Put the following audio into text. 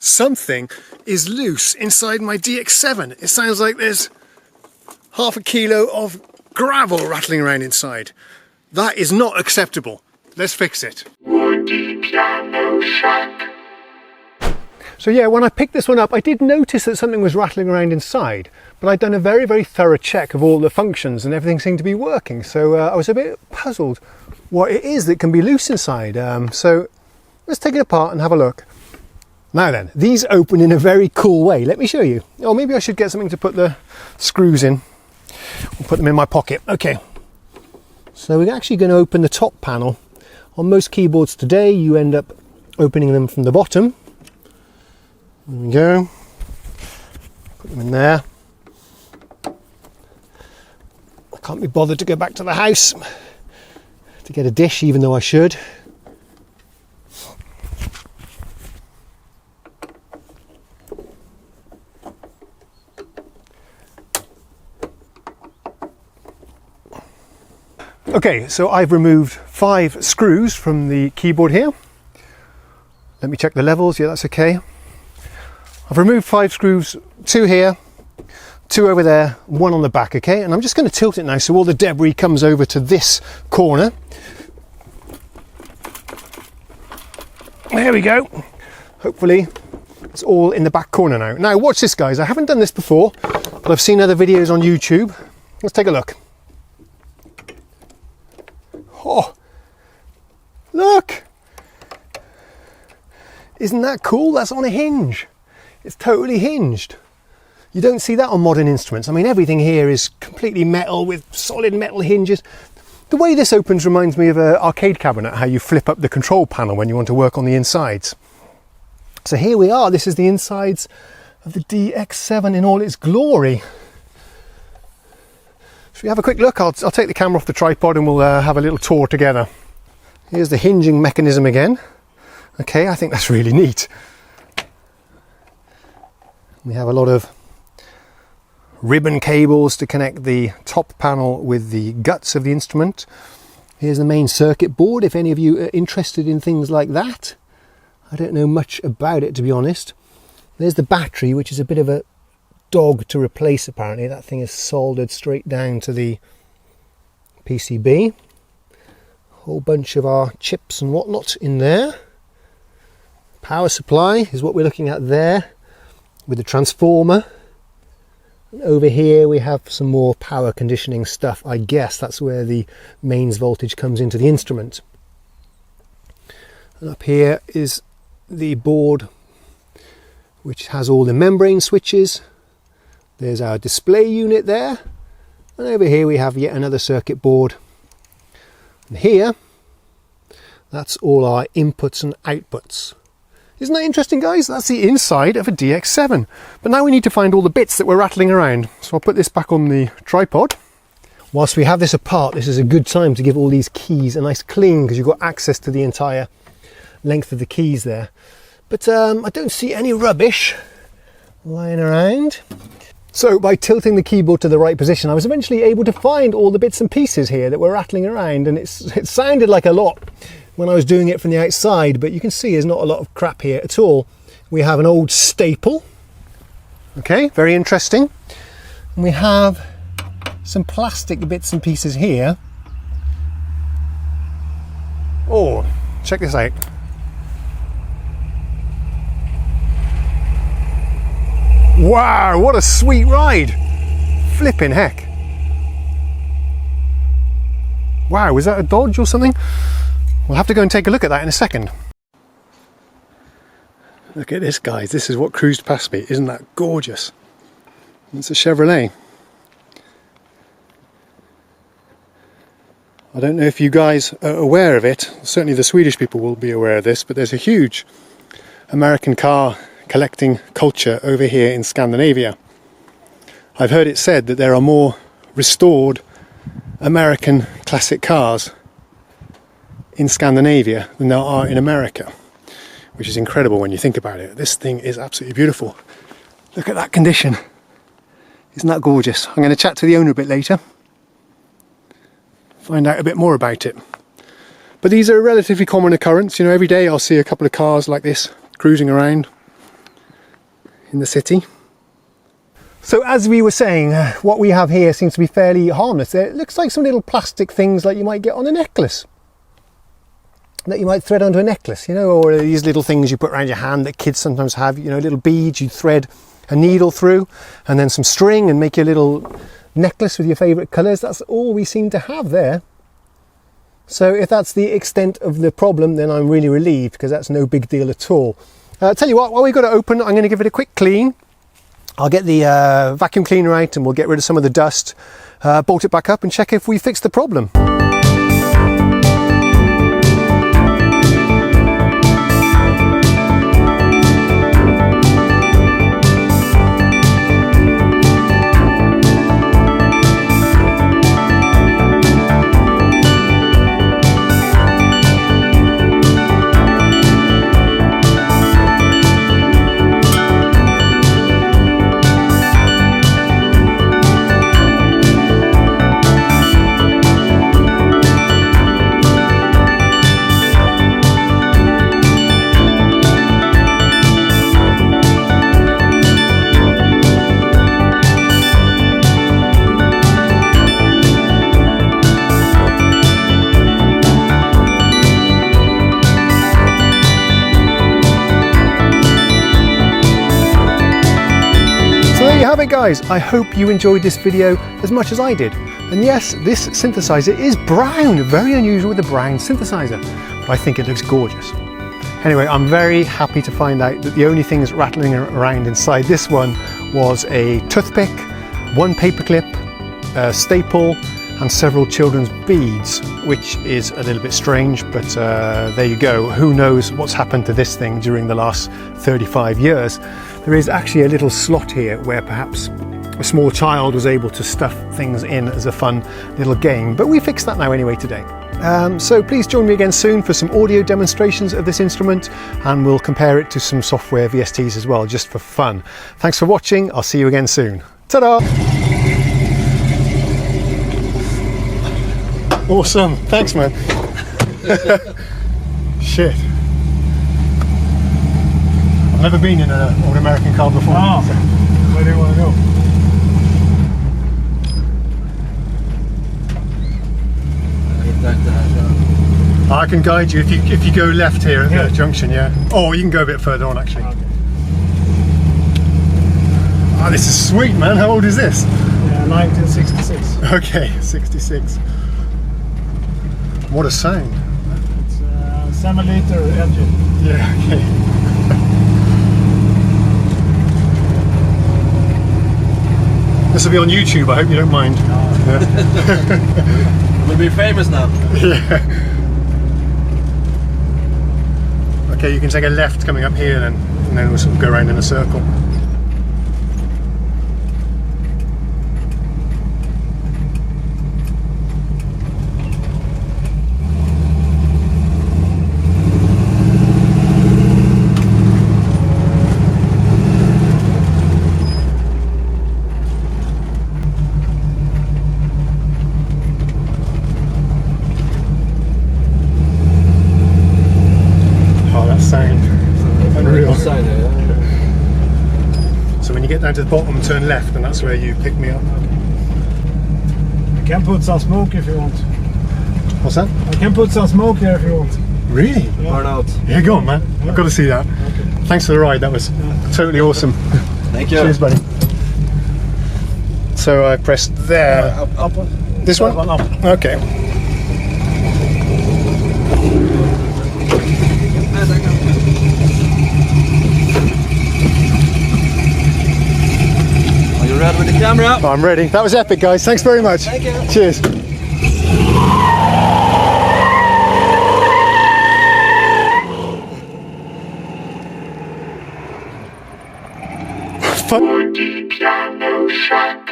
Something is loose inside my DX7. It sounds like there's half a kilo of gravel rattling around inside. That is not acceptable. Let's fix it. Woody piano shack. So yeah, when I picked this one up, I did notice that something was rattling around inside, but I'd done a very, very thorough check of all the functions and everything seemed to be working. So I was a bit puzzled what it is that can be loose inside. So let's take it apart and have a look. Now then, these open in a very cool way. Let me show you. Or maybe I should get something to put the screws in. I'll put them in my pocket. Okay. So we're actually going to open the top panel. On most keyboards today, you end up opening them from the bottom. There we go. Put them in there. I can't be bothered to go back to the house to get a dish, even though I should. Okay, so I've removed 5 screws from the keyboard here. Let me check the levels. Yeah, that's okay. I've removed 5 screws, 2 here, 2 over there, 1 on the back, okay? And I'm just going to tilt it now so all the debris comes over to this corner. There we go. Hopefully it's all in the back corner now. Now watch this, guys. I haven't done this before, but I've seen other videos on YouTube. Let's take a look. Oh, look! Isn't that cool? That's on a hinge. It's totally hinged. You don't see that on modern instruments. I mean, everything here is completely metal with solid metal hinges. The way this opens reminds me of an arcade cabinet, how you flip up the control panel when you want to work on the insides. So here we are. This is the insides of the DX7 in all its glory. Should we have a quick look? I'll take the camera off the tripod and we'll have a little tour together. Here's the hinging mechanism again. Okay, I think that's really neat. We have a lot of ribbon cables to connect the top panel with the guts of the instrument. Here's the main circuit board, if any of you are interested in things like that. I don't know much about it, to be honest. There's the battery, which is a bit of a dog to replace, apparently. That thing is soldered straight down to the PCB. A whole bunch of our chips and whatnot in there. Power supply is what we're looking at there, with the transformer. And over here we have some more power conditioning stuff. I guess that's where the mains voltage comes into the instrument. And up here is the board, which has all the membrane switches. There's our display unit there. And over here we have yet another circuit board. And here, that's all our inputs and outputs. Isn't that interesting, guys? That's the inside of a DX7. But now we need to find all the bits that were rattling around. So I'll put this back on the tripod. Whilst we have this apart, this is a good time to give all these keys a nice clean, because you've got access to the entire length of the keys there. But I don't see any rubbish lying around. So by tilting the keyboard to the right position, I was eventually able to find all the bits and pieces here that were rattling around, and it sounded like a lot when I was doing it from the outside, but you can see there's not a lot of crap here at all. We have an old staple. Okay, very interesting. And we have some plastic bits and pieces here. Oh, check this out. Wow, what a sweet ride. Flipping heck. Wow, was that a Dodge or something? We'll have to go and take a look at that in a second. Look at this, guys. This is what cruised past me. Isn't that gorgeous? It's a Chevrolet. I don't know if you guys are aware of it. Certainly the Swedish people will be aware of this, but there's a huge American car collecting culture over here in Scandinavia. I've heard it said that there are more restored American classic cars in Scandinavia than there are in America, which is incredible when you think about it. This thing is absolutely beautiful. Look at that condition. Isn't that gorgeous? I'm going to chat to the owner a bit later, find out a bit more about it. But these are a relatively common occurrence. You know, every day I'll see a couple of cars like this cruising around. in the city. So as we were saying, what we have here seems to be fairly harmless. It looks like some little plastic things like you might get on a necklace, that you might thread onto a necklace, you know, or these little things you put around your hand that kids sometimes have, you know, little beads you thread a needle through, and then some string and make your little necklace with your favourite colours. That's all we seem to have there. So if that's the extent of the problem, then I'm really relieved, because that's no big deal at all. Tell you what, while we've got it open, I'm going to give it a quick clean. I'll get the vacuum cleaner out and we'll get rid of some of the dust, bolt it back up and check if we fixed the problem. Have it, guys. I hope you enjoyed this video as much as I did. And yes, this synthesizer is brown, very unusual with a brown synthesizer, but I think it looks gorgeous. Anyway, I'm very happy to find out that the only things rattling around inside this one was a toothpick, one paperclip, a staple, and several children's beads, which is a little bit strange, but there you go. Who knows what's happened to this thing during the last 35 years. There is actually a little slot here where perhaps a small child was able to stuff things in as a fun little game, but we fixed that now anyway today. So please join me again soon for some audio demonstrations of this instrument, and we'll compare it to some software VSTs as well, just for fun. Thanks for watching. I'll see you again soon. Ta-da! Awesome. Thanks, man. Shit. I've never been in an old American car before. Oh, so where do you want to go? I can guide you if you go left here at the junction, yeah. Or you can go a bit further on, actually. Okay. Oh, this is sweet, man. How old is this? Yeah, 1966. Okay, 66. What a sound. It's a 7-liter engine. Yeah, okay. This will be on YouTube, I hope you don't mind. No. Yeah. We'll be famous now. Yeah. Okay, you can take a left coming up here then, and then we'll sort of go around in a circle. So when you get down to the bottom, turn left, and that's where you pick me up. I can put some smoke if you want. What's that? I can put some smoke here if you want. Really? Yeah. Burn out. Yeah, go on, man. Yeah. I've got to see that. Okay. Thanks for the ride. That was totally awesome. Thank you. Cheers, buddy. So I pressed there. Up. This one? Up. Okay. Are you ready with the camera? I'm ready. That was epic, guys. Thanks very much. Thank you. Cheers. Piano Shack.